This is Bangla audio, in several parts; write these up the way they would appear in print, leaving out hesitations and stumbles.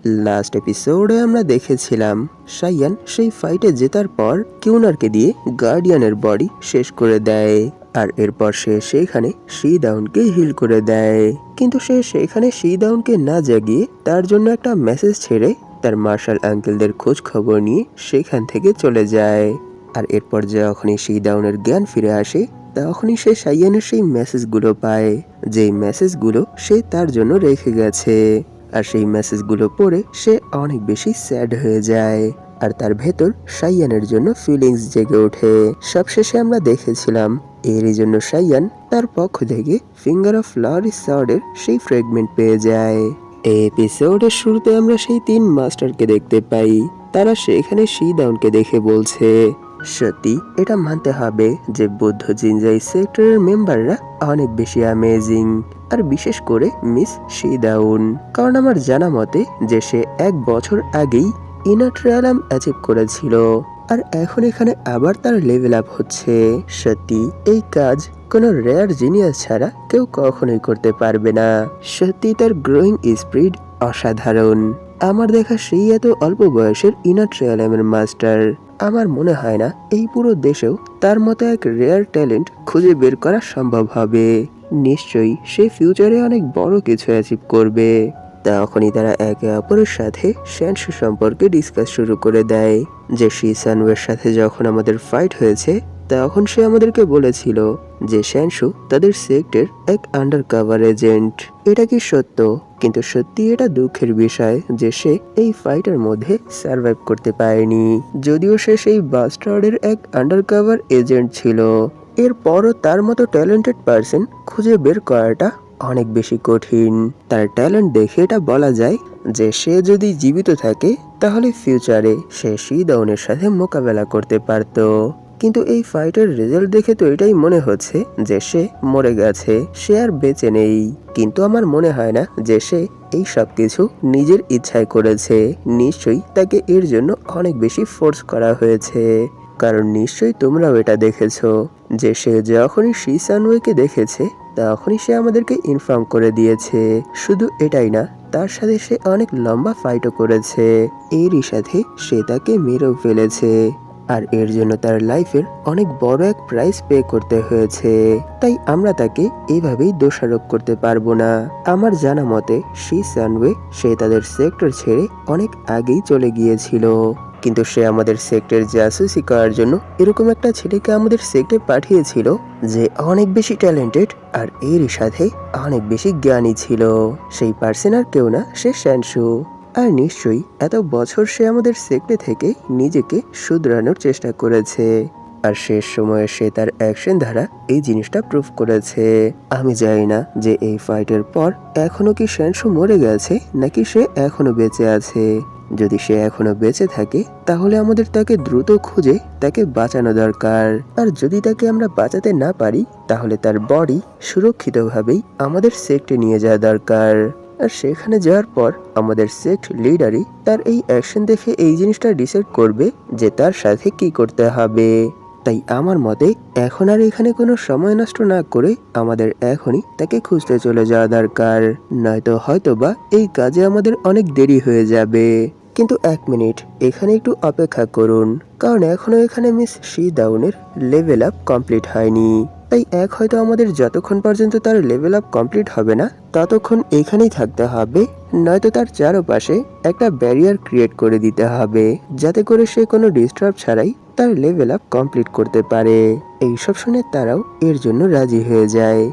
লাস্ট এপিসোডে আমরা দেখেছিলাম সাইয়ান সেই ফাইটে জেতার পর কিউনারকে দিয়ে গার্ডিয়ানের বডি শেষ করে দেয়, আর এরপর সে সেইখানে শিদাউনকে হিল করে দেয়। কিন্তু সে সেখানে শিদাউনকে না জাগিয়ে তার জন্য একটা মেসেজ ছেড়ে তার মার্শাল আঙ্কেলদের খোঁজ খবর নিয়ে সেখান থেকে চলে যায়। আর এরপর যখনই শিদাউনের জ্ঞান ফিরে আসে তখনই সে সাইয়ানের সেই মেসেজগুলো পায়, যেই মেসেজগুলো সে তার জন্য রেখে গেছে। আর সেই মেসেজগুলো পড়ে সে অনেক বেশি স্যাড হয়ে যায়, আর তার ভেতর সাইয়ানের জন্য ফিলিংস জেগে ওঠে। সবশেষে আমরা দেখেছিলাম এরই জন্য সাইয়ান তার পক্ষ থেকে ফিঙ্গার অফ ফ্লাওয়ারি সর্ডের সেই ফ্র্যাগমেন্ট পেয়ে যায়। এই এপিসোডের শুরুতে আমরা সেই 3 মাস্টারকে দেখতে পাই। তারা সেখানে শিদাউনকে দেখে বলছে, সত্যি এটা মানতে হবে যে বৌদ্ধ জিনজাই সেক্টরের মেম্বাররা অনেক বেশি অ্যামেজিং, আর বিশেষ করে মিস শিদাউন। কারণ আমার জানা মতে যে সে 1 বছর আগেই ইনার ট্রায়ালাম অ্যাচিভ করেছিল, আর এখন এখানে আবার তার লেভেল আপ হচ্ছে। সত্যি এই কাজ কোনো রেয়ার জিনিয়াস ছাড়া কেউ কখনোই করতে পারবে না। সত্যি তার গ্রোয়িং স্পিড অসাধারণ। আমার দেখা সেই এত অল্প বয়সের ইনার ট্রায়ালামের মাস্টার, আমার মনে হয় না এই পুরো দেশেও তার মতো এক রেয়ার ট্যালেন্ট খুঁজে বের করা সম্ভব হবে। নিশ্চয়ই সে ফিউচারে অনেক বড় কিছু অ্যাচিভ করবে। তখনই তারা একে অপরের সাথে শ্যানশু সম্পর্কে ডিসকাস শুরু করে দেয় যে শি সানওয়ের সাথে যখন আমাদের ফাইট হয়েছে তখন সে আমাদেরকে বলেছিল যে শ্যানশু তাদের সেক্টের এক আন্ডারকভার এজেন্ট। এটা কি সত্য? কিন্তু সত্যি এটা দুঃখের বিষয় যে সে এই ফাইটের মধ্যে সার্ভাইভ করতে পারেনি, যদিও সে সেই বাস্টার্ডের এক আন্ডারকভার এজেন্ট ছিল। এরপরও তার মতো ট্যালেন্টেড পার্সন খুঁজে বের করাটা অনেক বেশি কঠিন। তার ট্যালেন্ট দেখে এটা বলা যায় যে সে যদি জীবিত থাকে তাহলে ফিউচারে সে শিদাউনের সাথে মোকাবেলা করতে পারত। কিন্তু এই ফাইটের রেজাল্ট দেখে তো এটাই মনে হচ্ছে যে সে মরে গেছে, সে আর বেঁচে নেই। কিন্তু আমার মনে হয় না যে সে এই সব কিছু নিজের ইচ্ছায় করেছে। নিশ্চয়ই তাকে এর জন্য অনেক বেশি ফোর্স করা হয়েছে। কারণ নিশ্চয়ই তোমরাও এটা দেখেছো যে সে যখনই শি সানওয়েকে দেখেছে তখনই সে আমাদেরকে ইনফর্ম করে দিয়েছে। শুধু এটাই না, তার সাথে সে অনেক লম্বা ফাইটও করেছে। এরই সাথে সে তাকে মেরেও ফেলেছে, আর এর জন্য তার লাইফের অনেক বড় এক প্রাইস পে করতে হয়েছে। তাই আমরা তাকে এইভাবেই দোষারোপ করতে পারবো না। আমার জানা মতে শি সানওয়ে সে তাদের সেক্টর ছেড়ে অনেক আগেই চলে গিয়েছিল, কিন্তু সে আমাদের সেক্টর জাসুসি করার জন্য এরকম একটা ছেলেকে আমাদের সেক্টরে পাঠিয়েছিল যে অনেক বেশি ট্যালেন্টেড আর এরই সাথে অনেক বেশি জ্ঞানী ছিল। সেই পার্সন আর কেউ না, সে শ্যানশু। আর নিশ্চয়ই এত বছর সে আমাদের সেক্টরে থেকে নিজেকে শুধরানোর চেষ্টা করেছে, আর শেষ সময়ে সে তার অ্যাকশন দ্বারা এই জিনিসটা প্রুভ করেছে। আমি জানি না যে এই ফাইটের পর এখনো কি শ্যানশু মরে গেছে নাকি সে এখনো বেঁচে আছে। যদি সে এখনো বেঁচে থাকে তাহলে আমাদের তাকে দ্রুত খুঁজে তাকে বাঁচানো দরকার, আর যদি তাকে আমরা বাঁচাতে না পারি তাহলে তার বডি সুরক্ষিতভাবেই আমাদের সেক্টে নিয়ে যাওয়া দরকার। আর সেখানে যাওয়ার পর আমাদের সেক্ট লিডারই তার এই অ্যাকশন দেখে এই জিনিসটা ডিসাইড করবে যে তার সাথে কি করতে হবে। তাই আমার মতে এখন আর এখানে কোনো সময় নষ্ট না করে আমাদের এখনই তাকে খুঁজতে চলে যাওয়া দরকার, নয়তো হয়তোবা এই কাজে আমাদের অনেক দেরি হয়ে যাবে। কিন্তু 1 মিনিট এখানে একটু অপেক্ষা করুন, কারণ এখনো এখানে মিস শিদাউনের লেভেল আপ কমপ্লিট হয়নি। তাই হয়তো আমাদের যতক্ষণ পর্যন্ত তার লেভেল আপ কমপ্লিট হবে না ততক্ষণ এখানেই থাকতে হবে, নয়তো তার চারপাশে একটা ব্যারিয়ার ক্রিয়েট করে দিতে হবে যাতে করে সে কোনো ডিস্টার্ব ছাড়াই তার লেভেল আপ কমপ্লিট করতে পারে। এইসব শুনে তারাও এর জন্য রাজি হয়ে যায়।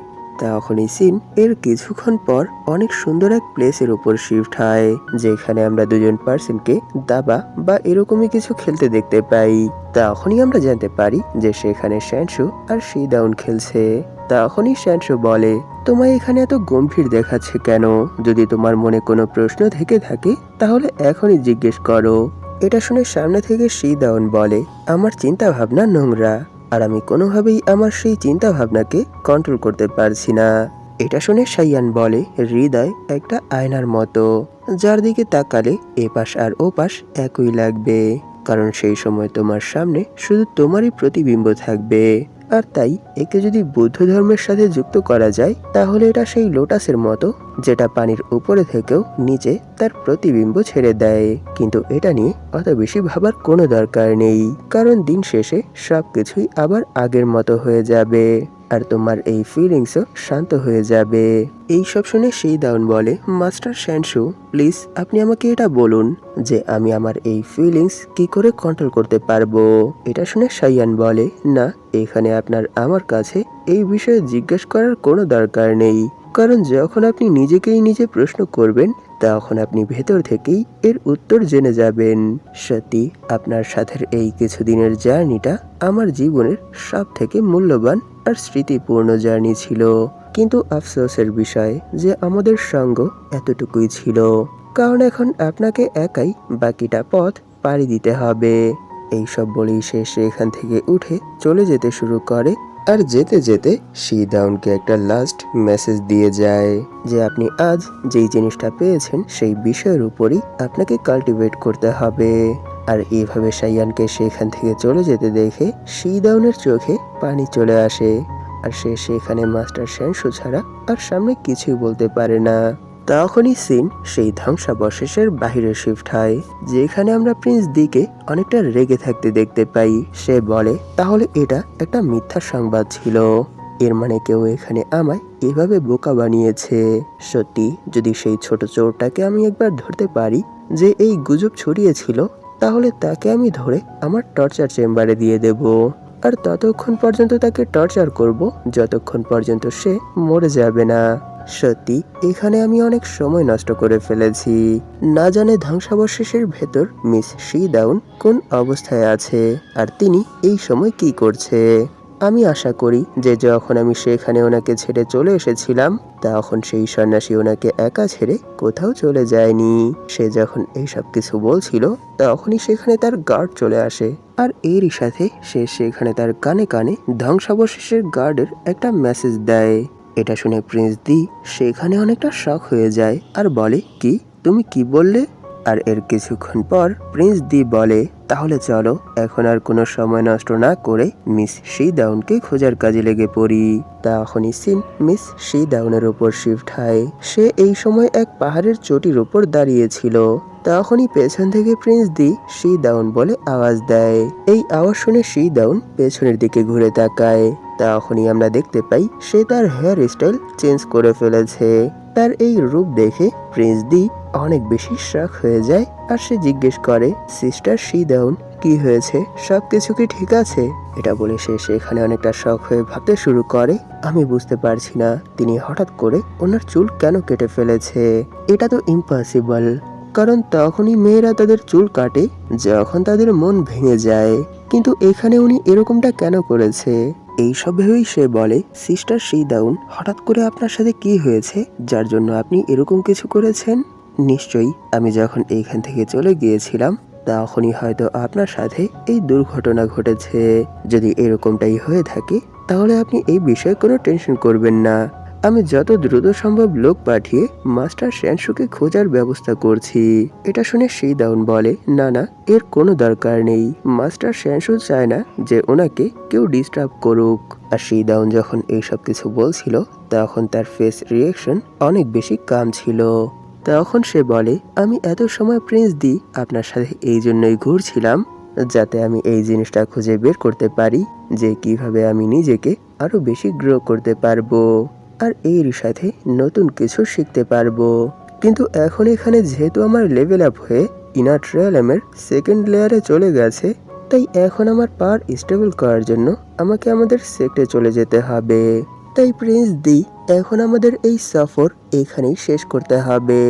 তখনই সিন এর কিছুক্ষণ পর অনেক সুন্দর এক প্লেসের উপর শিফট হয়, যেখানে আমরা দুজন পার্সনকে দাবা বা এরকমই কিছু খেলতে দেখতে পাই। তখনই আমরা জানতে পারি যে সেখানে শ্যানশু আর শিদাউন খেলছে। তখনই শ্যানশু বলে, তোমায় এখানে এত গম্ভীর দেখাচ্ছে কেন? যদি তোমার মনে কোনো প্রশ্ন থেকে থাকে তাহলে এখনই জিজ্ঞেস করো। এটা শুনে সামনে থেকে শিদাউন বলে, আমার চিন্তা ভাবনা নোংরা, আর আমি কোনোভাবেই আমার সেই চিন্তা ভাবনাকে কন্ট্রোল করতে পারছি না। এটা শুনে সাইয়ান বলে, হৃদয় একটা আয়নার মতো, যার দিকে তাকালে এপাশ আর ওপাশ একই লাগবে, কারণ সেই সময় তোমার সামনে শুধু তোমারই প্রতিবিম্ব থাকবে। আর তাই একে যদি বৌদ্ধ ধর্মের সাথে যুক্ত করা যায় তাহলে এটা সেই লোটাসের মতো, যেটা পানির উপরে থেকেও নিচে তার প্রতিবিম্ব ছেড়ে দেয়। কিন্তু এটা নিয়ে অত বেশি ভাবার কোনো দরকার নেই, কারণ দিন শেষে সবকিছুই আবার আগের মতো হয়ে যাবে আর তোমার এই ফিলিংসও শান্ত হয়ে যাবে। এই সব শুনে শিদাউন বলে, মাস্টার শ্যানশু, প্লিজ আপনি আমাকে এটা বলুন যে আমি আমার এই ফিলিংস কি করে কন্ট্রোল করতে পারবো। এটা শুনে সাইয়ান বলে, না, এখানে আপনার আমার কাছে এই বিষয়ে জিজ্ঞেস করার কোনো দরকার নেই, কারণ যখন আপনি নিজেকেই নিজে প্রশ্ন করবেন তখন আপনি ভেতর থেকেই এর উত্তর জেনে যাবেন। সত্যি আপনার সাথে এই কিছুদিনের জার্নিটা আমার জীবনের সব থেকে মূল্যবান আর স্মৃতিপূর্ণ জার্নি ছিল, কিন্তু আফসোসের বিষয় যে আমাদের সঙ্গ এতটুকুই ছিল, কারণ এখন আপনাকে একাই বাকিটা পথ পাড়ি দিতে হবে। এইসব বলেই সে সেখান থেকে উঠে চলে যেতে শুরু করে, আর যেতে যেতে শিদাউনকে একটা লাস্ট মেসেজ দিয়ে যায় যে আপনি আজ যেই জিনিসটা পেয়েছেন সেই বিষয়ের উপরই আপনাকে কাল্টিভেট করতে হবে। আর এইভাবে সাইয়ানকে সেখান থেকে চলে যেতে দেখে শিদাউনের চোখে পানি চলে আসে, আর সে সেখানে মাস্টার শ্যানশু ছাড়া আর সামনে কিছুই বলতে পারে না। তখনই সিন সেই ধ্বংসাবশেষের বাহিরে শিফট হয়, যেখানে আমরা প্রিন্স দিকে অনেকটা রেগে থাকতে দেখতে পাই। সে বলে, তাহলে এটা একটা মিথ্যা সংবাদ ছিল, এর মানে কেউ এখানে আমায় এভাবে বোকা বানিয়েছে। সত্যি যদি সেই ছোট চোরটাকে আমি একবার ধরতে পারি যে এই গুজব ছড়িয়েছিল, তাহলে তাকে আমি ধরে আমার টর্চার চেম্বারে দিয়ে দেব, আর ততক্ষণ পর্যন্ত তাকে টর্চার করব যতক্ষণ পর্যন্ত সে মরে যাবে না। সত্যি এখানে আমি অনেক সময় নষ্ট করে ফেলেছি, না জানে ধ্বংসাবশেষের ভেতর মিস শিদাউন কোন অবস্থায় আছে আর তিনি এই সময় কি করছে। আমি আশা করি যে যখন আমি সেখানে ওনাকে ছেড়ে চলে এসেছিলাম তখন সেই সন্ন্যাসী ওনাকে একা ছেড়ে কোথাও চলে যায়নি। সে যখন এইসব কিছু বলছিল তখনই সেখানে তার গার্ড চলে আসে, আর এরই সাথে সে সেখানে তার কানে কানে ধ্বংসাবশেষের গার্ডের একটা মেসেজ দেয়। এটা শুনে প্রিন্স দি সেখানে অনেকটা শক হয়ে যায় আর বলে, কি, তুমি কি বললে? আর এর কিছুক্ষণ পর প্রিন্স দি বলে, তাহলে চলো এখন আর কোনো সময় নষ্ট না করে মিস শিদাউনকে খোঁজার কাজে লেগে পড়ি। তখনই সিন মিস শিদাউনের উপর শিফট হয়। সে এই সময় এক পাহাড়ের চটির উপর দাঁড়িয়েছিল। তখনই পেছন থেকে প্রিন্স দি শিদাউন বলে আওয়াজ দেয়। এই আওয়াজ শুনে শিদাউন পেছনের দিকে ঘুরে তাকায়। তখনই আমরা দেখতে পাই সে তার হেয়ার স্টাইল চেঞ্জ করে ফেলেছে। তার এই রূপ দেখে প্রিন্স দি অনেক বেশি শক হয়ে যায় আর সে জিজ্ঞেস করে, সিস্টার শিদাউন, কি হয়েছে, সবকিছু কি ঠিক আছে? এটা বলে সে সেখানে অনেকটা শক হয়ে ভাবতে শুরু করে, আমি বুঝতে পারছি না তিনি হঠাৎ করে ওনার চুল কেন কেটে ফেলেছে। এটা তো ইম্পসিবল, কারণ তখনই মেয়েরা তাদের চুল কাটে যখন তাদের মন ভেঙে যায়, কিন্তু এখানে উনি এরকমটা কেন করেছে? এইসব ভেবেই সে বলে, সিস্টার শিদাউন, হঠাৎ করে আপনার সাথে কি হয়েছে যার জন্য আপনি এরকম কিছু করেছেন? নিশ্চয়ই আমি যখন এইখান থেকে চলে গিয়েছিলাম তখনই হয়তো আপনার সাথে এই দুর্ঘটনা ঘটেছে। যদি এরকমটাই হয়ে থাকে তাহলে আপনি এই বিষয়ে কোনো টেনশন করবেন না। আমি যত দ্রুত সম্ভব লোক পাঠিয়ে মাস্টার শ্যানশুকে খোঁজার ব্যবস্থা করছি। এটা শুনে শিদাউন বলে, না না, এর কোনো দরকার নেই। মাস্টার শ্যানশু চায় না যে ওনাকে কেউ ডিস্টার্ব করুক। আর শিদাউন যখন এইসব কিছু বলছিল তখন তার ফেস রিয়েকশন অনেক বেশি কাম ছিল। তখন সে বলে, আমি এত সময় প্রিন্স দি আপনার সাথে এই জন্যই ঘুরছিলাম যাতে আমি এই জিনিসটা খুঁজে বের করতে পারি যে কিভাবে আমি নিজেকে আরো বেশি গ্রো করতে পারবো আর এর সাথে নতুন কিছু শিখতে পারবো। কিন্তু এখন এখানে যেহেতু আমার লেভেল আপ হয়ে ইনার ট্রায়ালেমের সেকেন্ড লেয়ারে চলে গেছে, তাই এখন আমার পাওয়ার স্টেবল করার জন্য আমাকে আমাদের সেক্টে চলে যেতে হবে। তাই প্রিন্স দি এখন আমাদের এই সফর এখানেই শেষ করতে হবে।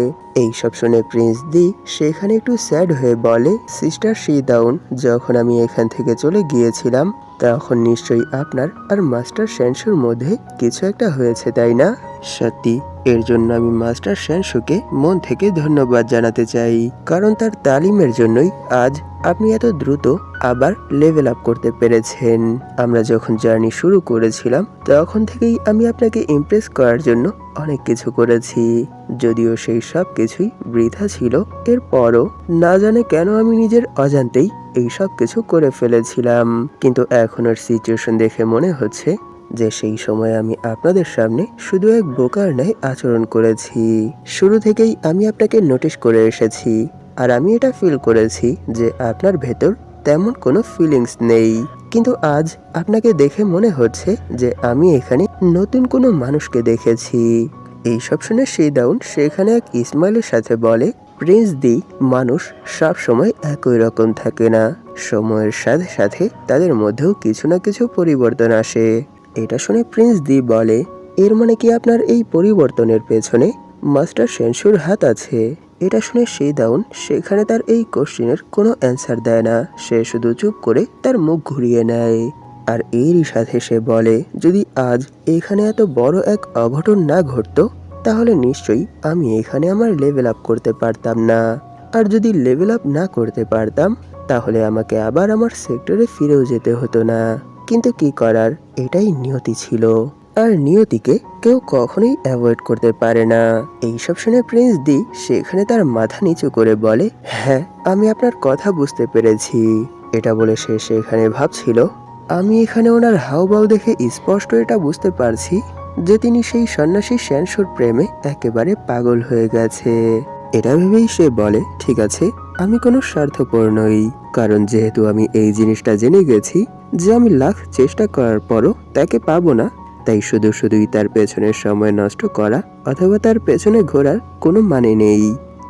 এই সব শুনে প্রিন্স দি সেখানে একটু স্যাড হয়ে বলে, সিস্টার শিদাউন, যখন আমি এখান থেকে চলে গিয়েছিলাম তখন নিশ্চয়ই আপনার আর মাস্টার শ্যানশুর মধ্যে কিছু একটা হয়েছে, তাই না? সত্যি এর জন্য আমি মাস্টার শ্যানশুকে মন থেকে ধন্যবাদ জানাতে চাই, কারণ তার তালিমের জন্যই আজ আপনি এত দ্রুত আবার লেভেল আপ করতে পেরেছেন। আমরা যখন জার্নি শুরু করেছিলাম তখন থেকেই আমি আপনাকে ইমপ্রেস করার জন্য অনেক কিছু করেছি, যদিও সেই সব কিছুই বৃথা ছিল। এরপরও না জানে কেন আমি নিজের অজান্তেই এই সব কিছু করে ফেলেছিলাম। কিন্তু এখনের সিচুয়েশন দেখে মনে হচ্ছে যে সেই সময় আমি আপনাদের সামনে শুধু এক বোকার ন্যায় আচরণ করেছি। শুরু থেকেই আমি আপনাকে নোটিশ করে এসেছি, আর আমি এটা ফিল করেছি যে আপনার ভেতর তেমন কোনো ফিলিংস নেই। কিন্তু আজ আপনাকে দেখে মনে হচ্ছে যে আমি এখানে নতুন কোনো মানুষকে দেখেছি। এইসব শুনে শিদাউন সেখানে এক ইসমাইলের সাথে বলে, প্রিন্স দি, মানুষ সব সময় একই রকম থাকে না, সময়ের সাথে সাথে তাদের মধ্যেও কিছু না কিছু পরিবর্তন আসে। এটা শুনে প্রিন্স দি বলে, এর মানে কি আপনার এই পরিবর্তনের পেছনে মাস্টার সেনসুর হাত আছে? এটা শুনে শিদাউন সেখানে তার এই কোশ্চেনের কোনো অ্যান্সার দেয় না, সে শুধু চুপ করে তার মুখ ঘুরিয়ে নেয়। আর এরই সাথে সে বলে, যদি আজ এখানে এত বড় এক অঘটন না ঘটতো তাহলে নিশ্চয়ই আমি এখানে আমার লেভেল আপ করতে পারতাম না। আর যদি লেভেল আপ না করতে পারতাম তাহলে আমাকে আবার আমার সেক্টরে ফিরেও যেতে হতো না। কিন্তু কি করার, এটাই নিয়তি ছিল, আর নিয়তিকে কেউ কখনোই অ্যাভয়েড করতে পারে না। এইসব শুনে প্রিন্স দি সেখানে তার মাথা নিচু করে বলে, হ্যাঁ, আমি আপনার কথা বুঝতে পেরেছি। এটা বলে সে সেখানে ভাবছিল, আমি এখানে ওনার হাউভাউ দেখে স্পষ্ট এটা বুঝতে পারছি যে তিনি সেই সন্ন্যাসী সেনসুর প্রেমে একেবারে পাগল হয়ে গেছে। এটা ভেবেই সে বলে, ঠিক আছে, আমি কোনো স্বার্থপর নই, কারণ যেহেতু আমি এই জিনিসটা জেনে গেছি যে আমি লাখ চেষ্টা করার পরও তাকে পাবো না, তাই শুধুই তার পেছনে সময় নষ্ট করা অথবা তার পেছনে ঘোরার কোনো মানে নেই।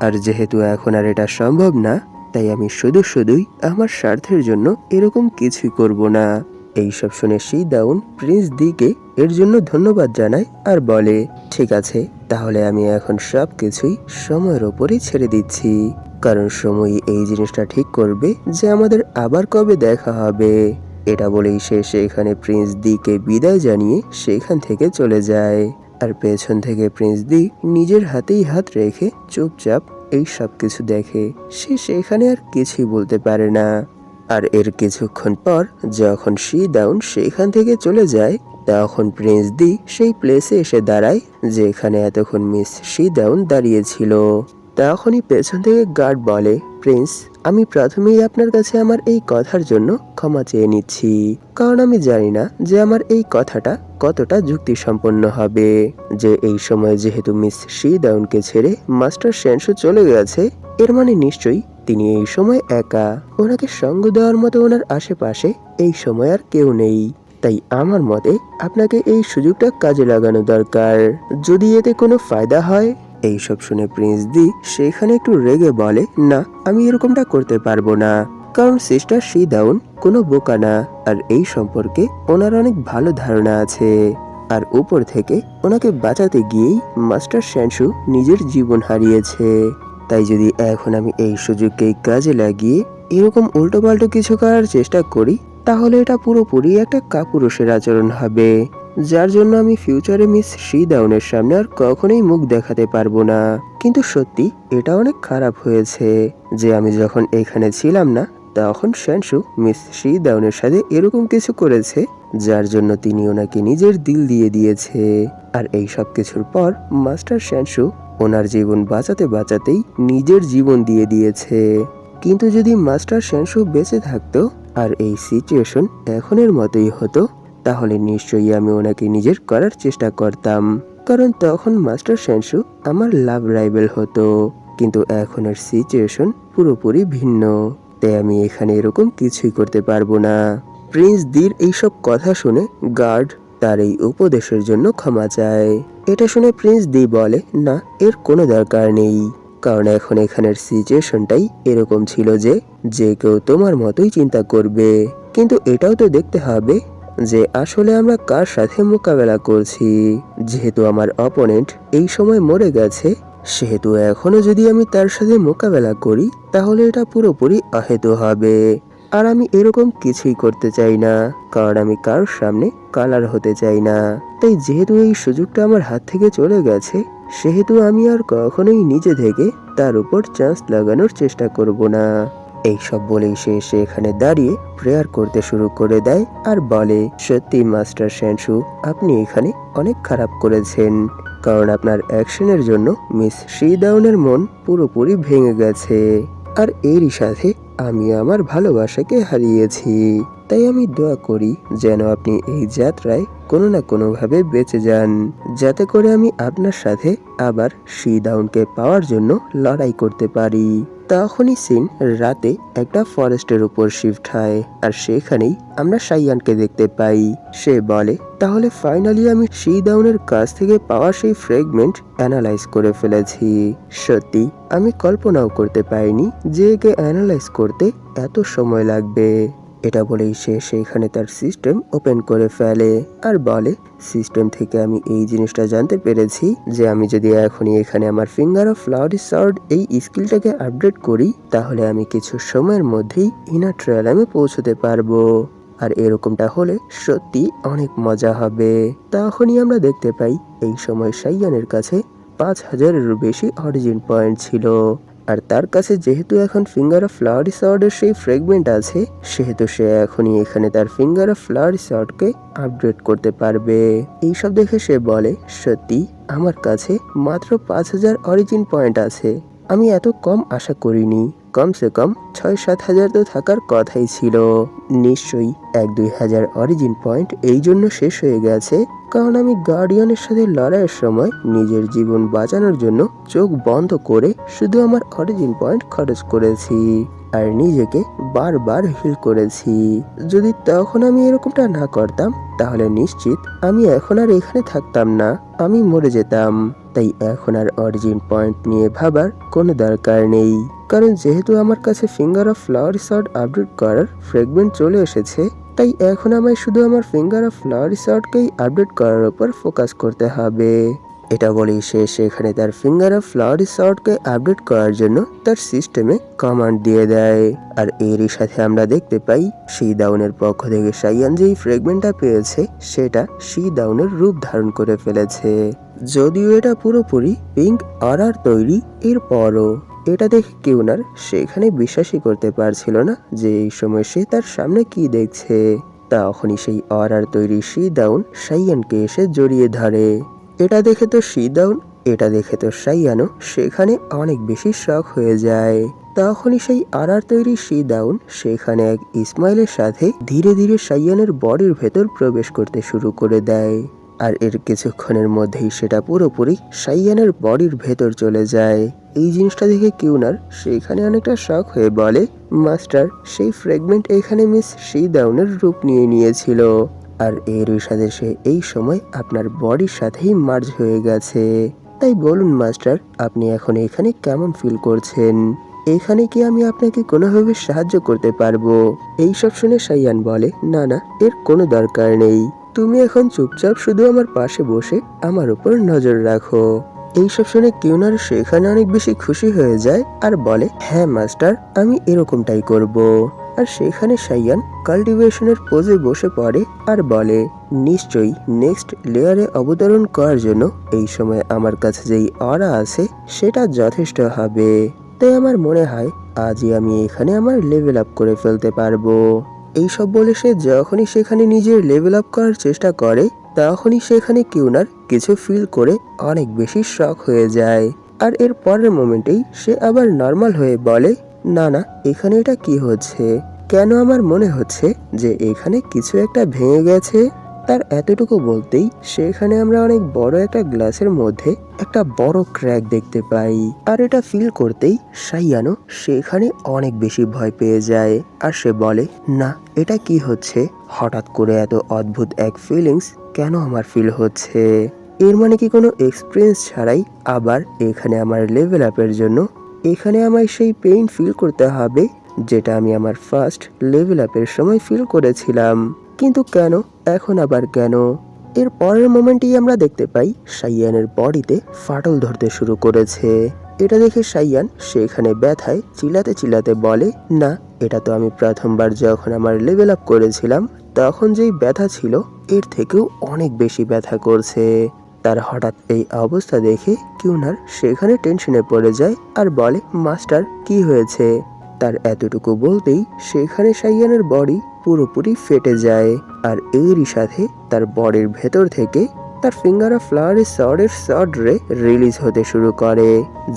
আর যেহেতু এখন আর এটা সম্ভব না, তাই আমি শুধুই আমার স্বার্থের জন্য এরকম কিছুই করব না। এইসব শুনে শিদাউন প্রিন্স দিকে এর জন্য ধন্যবাদ জানায় আর বলে, ঠিক আছে, তাহলে আমি এখন সব কিছুই সময়ের ওপরই ছেড়ে দিচ্ছি, কারণ সময়ই এই জিনিসটা ঠিক করবে যে আমাদের আবার কবে দেখা হবে। এটা বলেই সে সেখানে প্রিন্স দিকে বিদায় জানিয়ে সেখান থেকে চলে যায়। আর পেছন থেকে প্রিন্স দি নিজের হাতেই হাত রেখে চুপচাপ এই সব কিছু দেখে, সে সেখানে আর কিছুই বলতে পারে না। আর এর কিছুক্ষণ পর যখন শিদাউন সেখান থেকে চলে যায়, তখন প্রিন্স দি সেই প্লেসে এসে দাঁড়ায় যেখানে এতক্ষণ মিস শিদাউন দাঁড়িয়েছিল। তখনই পেছন থেকে গার্ড বলে, প্রিন্স, আমি প্রথমেই আপনার কাছে আমার এই কথার জন্য ক্ষমা চেয়ে নিচ্ছি, কারণ আমি জানি না যে আমার এই কথাটা কতটা যুক্তিসম্পন্ন হবে। যে এই সময় যেহেতু মিস শিদাউনকে ছেড়ে মাস্টার সেনসু চলে গেছে, এর মানে নিশ্চয়ই তিনি এই সময় একা, ওনাকে সঙ্গ দেওয়ার মতো ওনার আশেপাশে এই সময় আর কেউ নেই। তাই আমার মতে আপনাকে এই সুযোগটা কাজে লাগানো দরকার, যদি এতে কোনো ফায়দা হয়। এইসব শুনে প্রিন্স দি সেখানে একটু রেগে বলে, না, আমি এরকমটা করতে পারবো না, কারণ সিস্টার শিদাউন কোনো বোকা না, আর এই সম্পর্কে ওনার অনেক ভালো ধারণা আছে। আর উপর থেকে ওনাকে বাঁচাতে গিয়েই মাস্টার সেনসু নিজের জীবন হারিয়েছে। তাই যদি এখন আমি এই সুযোগকেই কাজে লাগিয়ে এরকম উল্টোপাল্টো কিছু করার চেষ্টা করি, তাহলে এটা পুরোপুরি একটা কাপুরুষের আচরণ হবে, যার জন্য আমি ফিউচারে মিস শিদাউনের সামনে আর কখনোই মুখ দেখাতে পারবো না। কিন্তু সত্যি এটা অনেক খারাপ হয়েছে যে আমি যখন এখানে ছিলাম না তখন সেনসু মিস শিদাউনের সাথে এরকম কিছু করেছে, যার জন্য তিনি ওনাকে নিজের দিল দিয়ে দিয়েছে। আর এই সব কিছুর পর মাস্টার সেনসু ওনার জীবন বাঁচাতেই নিজের জীবন দিয়ে দিয়েছে। কিন্তু যদি মাস্টার সেনসু বেঁচে থাকতো আর এই সিচুয়েশন এখনের মতোই হতো, তাহলে নিশ্চয়ই আমি ওনাকে নিজের করার চেষ্টা করতাম, কারণ তখন মাস্টার সেনসু আমার লাভ রাইভেল হতো। কিন্তু এখনের সিচুয়েশন পুরোপুরি ভিন্ন, তাই আমি এখানে এরকম কিছুই করতে পারবো না। প্রিন্স দির এইসব কথা শুনে গার্ড তার এই উপদেশের জন্য ক্ষমা চায়। এটা শুনে প্রিন্স দি বলে, না, এর কোনো দরকার নেই, কারণ এখন এখানের সিচুয়েশনটাই এরকম ছিল যে কেউ তোমার মতোই চিন্তা করবে। কিন্তু এটাও তো দেখতে হবে যে আসলে আমরা কার সাথে মোকাবেলা করছি। যেহেতু আমার অপোনেন্ট এই সময় মরে গেছে, সেহেতু এখনো যদি আমি তার সাথে মোকাবেলা করি তাহলে এটা পুরোপুরি অহেতু হবে। আর আমি এরকম কিছুই করতে চাই না, কারণ আমি কারোর সামনে কালার হতে চাই না। তাই যেহেতু এই সুযোগটা আমার হাত থেকে চলে গেছে, সেহেতু আমি আর কখনোই নিজে থেকে তার উপর চান্স লাগানোর চেষ্টা করব না। এইসব বলেই সে সেখানে দাঁড়িয়ে প্রেয়ার করতে শুরু করে দেয় আর বলে, সত্যি মাস্টার শ্যানসু, আপনি এখানে অনেক খারাপ করেছেন, কারণ আপনার অ্যাকশনের জন্য মিস শিদাউনের মন পুরোপুরি ভেঙে গেছে। আর এরই সাথে আমি আমার ভালোবাসাকে হারিয়েছি। তাই আমি দোয়া করি যেন আপনি এই যাত্রায় কোনো না কোনোভাবে বেঁচে যান, যাতে করে আমি আপনার সাথে আবার শিদাউনকে পাওয়ার জন্য লড়াই করতে পারি। তখনই সিন রাতে একটা ফরেস্টের উপর শিফট হয় আর সেখানেই আমরা সাইয়ানকে দেখতে পাই। সে বলে, তাহলে ফাইনালি আমি শিদাউনের কাছ থেকে পাওয়া সেই ফ্র্যাগমেন্ট অ্যানালাইজ করে ফেলেছি। সত্যি আমি কল্পনাও করতে পারিনি যে একে অ্যানালাইজ করতে এত সময় লাগবে। এটা বলেই সে সেখানে তার সিস্টেম ওপেন করে ফেলে আর বলে, সিস্টেম থেকে আমি এই জিনিসটা জানতে পেরেছি যে আমি যদি এখনই এখানে আমার ফিঙ্গার অফ ফ্লাওয়ারি সর্ড এই স্কিলটাকে আপডেট করি, তাহলে আমি কিছু সময়ের মধ্যেই ইনার ট্রায়ালে পৌঁছতে পারবো। আর এরকমটা হলে সত্যি অনেক মজা হবে। তখনই আমরা দেখতে পাই এই সময় সাইয়ানের কাছে 5000-এরও বেশি অরিজিন পয়েন্ট ছিল। আর তার কাছে যেহেতু এখন ফিঙ্গার অফ ফ্লাওয়ারি সর্ডের সেই ফ্র্যাগমেন্ট আছে, সেহেতু সে এখনই এখানে তার ফিঙ্গার অফ ফ্লাওয়ারি সর্ডকে আপগ্রেড করতে পারবে। এইসব দেখে সে বলে, সত্যি আমার কাছে মাত্র 5000 অরিজিন পয়েন্ট আছে। আমি এত কম আশা করিনি। কমসে কম 6-7 হাজার তো থাকার কথাই ছিল। নিশ্চয়ই 1-2 হাজার অরিজিন পয়েন্ট এই জন্য শেষ হয়ে গেছে কারণ আমি গার্ডিয়ানের সাথে লড়াইয়ের সময় নিজের জীবন বাঁচানোর জন্য চোখ বন্ধ করে শুধু আমার অরিজিন পয়েন্ট খরচ করেছি আর নিজেকে বারবার হিল করেছি। যদি তখন আমি এরকমটা না করতাম তাহলে নিশ্চিত আমি এখন আর এখানে থাকতাম না, আমি মরে যেতাম। তাই এখন আর অরিজিন পয়েন্ট নিয়ে ভাবার কোনো দরকার নেই, কারণ যেহেতু আমার কাছে finger of flowery sword update করার ফ্র্যাগমেন্ট চলে এসেছে, তাই এখন আমায় শুধু আমার ফিঙ্গার অফ ফ্লাওয়ারি সর্ডকেই আপডেট করার উপর ফোকাস করতে হবে। এটা বলেই সে সেখানে তার ফিঙ্গার অফ ফ্লাওয়ারি সর্ডকে আপডেট করার জন্য তার সিস্টেমে কমান্ড দিয়ে দেয়। আর এরই সাথে আমরা দেখতে পাই শিদাউনের পক্ষ থেকে সাইয়ান যেই ফ্র্যাগমেন্টটা পেয়েছে সেটা শিদাউনের রূপ ধারণ করে ফেলেছে। যদিও এটা পুরোপুরি পিঙ্ক অরার তৈরি, এরপরও এটা দেখে কিউনার সেখানে বিশ্বাসই করতে পারছিল না যে এই সময় সে তার সামনে কি দেখছে। তখনই সেই অরার তৈরি শিদাউন সাইয়ানকে এসে জড়িয়ে ধরে। এটা দেখে তো সাইয়ানও সেখানে অনেক বেশি শক হয়ে যায়। তখনই সেই আরার তৈরি শিদাউন সেখানে এক ইসমাইলের সাথে ধীরে ধীরে সাইয়ানের বডির ভেতর প্রবেশ করতে শুরু করে দেয়। আর এর কিছুক্ষণের মধ্যেই সেটা পুরোপুরি সাইয়ানের বডির ভেতর চলে যায়। এই জিনিসটা দেখে কিউনার সেখানে অনেকটা শক হয়ে বলে, মাস্টার, সেই ফ্র্যাগমেন্ট এখানে মিস শিদাউনের রূপ নিয়ে নিয়েছিল আর এর সাথে সে এই সময় আপনার বডির সাথেই মার্জ হয়ে গেছে। তাই বলুন মাস্টার, আপনি এখন এখানে কেমন ফিল করছেন? এখানে কি আমি আপনাকে কোনোভাবে সাহায্য করতে পারবো? এইসব শুনে সাইয়ান বলে, না না, এর কোনো দরকার নেই। তুমি এখন চুপচাপ শুধু আমার পাশে বসে আমার উপর নজর রাখো। এইসব শুনে কিউনার সেখানে অনেক বেশি খুশি হয়ে যায় আর বলে, হ্যাঁ মাস্টার, আমি এরকমটাই করব। আর সেখানে সাইয়ান কাল্টিভেশনের পোজে বসে পড়ে আর বলে, নিশ্চয়ই নেক্সট লেয়ারে অবতরণ করার জন্য এই সময় আমার কাছে যেই অরা আছে সেটা যথেষ্ট হবে। তাই আমার মনে হয় আজই আমি এখানে আমার লেভেল আপ করে ফেলতে পারবো। এইসব বলে সে যখনই সেখানে নিজের লেভেল আপ করার চেষ্টা করে তখনই সেখানে কিউনার কিছু ফিল করে অনেক বেশি শক হয়ে যায়। আর এর পরের মোমেন্টেই সে আবার নর্মাল হয়ে বলে, না না, এখানে এটা কি হচ্ছে? কেন আমার মনে হচ্ছে যে এখানে কিছু একটা ভেঙে গেছে। তার এতটুকু বলতেই সেখানে আমরা অনেক বড় একটা গ্লাসের মধ্যে একটা বড় ক্র্যাক দেখতে পাই। আর এটা ফিল করতেই সাইয়ানো সেখানে অনেক বেশি ভয় পেয়ে যায় আর সে বলে, না, এটা কি হচ্ছে? হঠাৎ করে এত অদ্ভুত এক ফিলিংস কেন আমার ফিল হচ্ছে? এর মানে কি কোনো এক্সপিরিয়েন্স ছাড়াই আবার এখানে আমার লেভেল আপের জন্য এখানে আমায় সেই পেইন ফিল করতে হবে যেটা আমি আমার ফার্স্ট লেভেল আপের সময় ফিল করেছিলাম। কিন্তু কেন? এখন আবার কেন? এর পরের মোমেন্টেই আমরা দেখতে পাই সাইয়ানের বডিতে ফাটল ধরতে শুরু করেছে। এটা দেখে সাইয়ান সেখানে ব্যথায় চিল্লাতে চিল্লাতে বলে, না, এটা তো আমি প্রথমবার যখন আমার লেভেল আপ করেছিলাম তখন যেই ব্যথা ছিল এর থেকেও অনেক বেশি ব্যথা করছে। তার হঠাৎ এই অবস্থা দেখে কিউনার সেখানে টেনশনে পড়ে যায় আর বলে, মাস্টার, কি হয়েছে? তার এতটুকু বলতেই সেখানে সাইয়ানের বডি পুরোপুরি ফেটে যায়। আর এরই সাথে তার বডির ভেতর থেকে তার ফিঙ্গার অফ ফ্লাওয়ারের সর্ডের সর্ড রে রিলিজ হতে শুরু করে,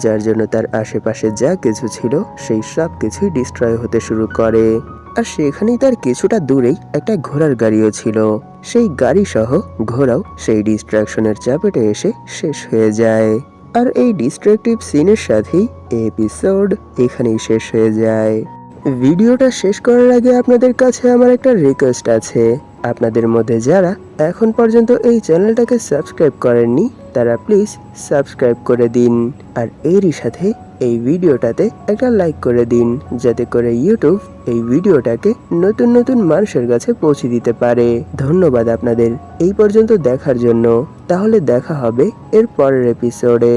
যার জন্য তার আশেপাশে যা কিছু ছিল সেই সব কিছুই ডিস্ট্রয় হতে শুরু করে। আর সেখানেই তার কিছুটা দূরেই একটা ঘোড়ার গাড়িও ছিল। সেই গাড়ি সহ ঘোড়াও সেই ডিস্ট্রাকশনের চাপেটে এসে শেষ হয়ে যায়। আর এই ডিস্ট্রাকটিভ সিনের সাথেই এপিসোড এখানেই শেষ হয়ে যায়। ভিডিওটা শেষ করার আগে আপনাদের কাছে আমার একটা রিকোয়েস্ট আছে। আপনাদের মধ্যে যারা এখন পর্যন্ত এই চ্যানেলটাকে সাবস্ক্রাইব করেননি তারা প্লিজ সাবস্ক্রাইব করে দিন। আর এরই সাথে এই ভিডিওটাতে একটা লাইক করে দিন, যাতে করে ইউটিউব এই ভিডিওটাকে নতুন নতুন মানুষের কাছে পৌঁছে দিতে পারে। ধন্যবাদ আপনাদের এই পর্যন্ত দেখার জন্য। তাহলে দেখা হবে এর পরের এপিসোডে।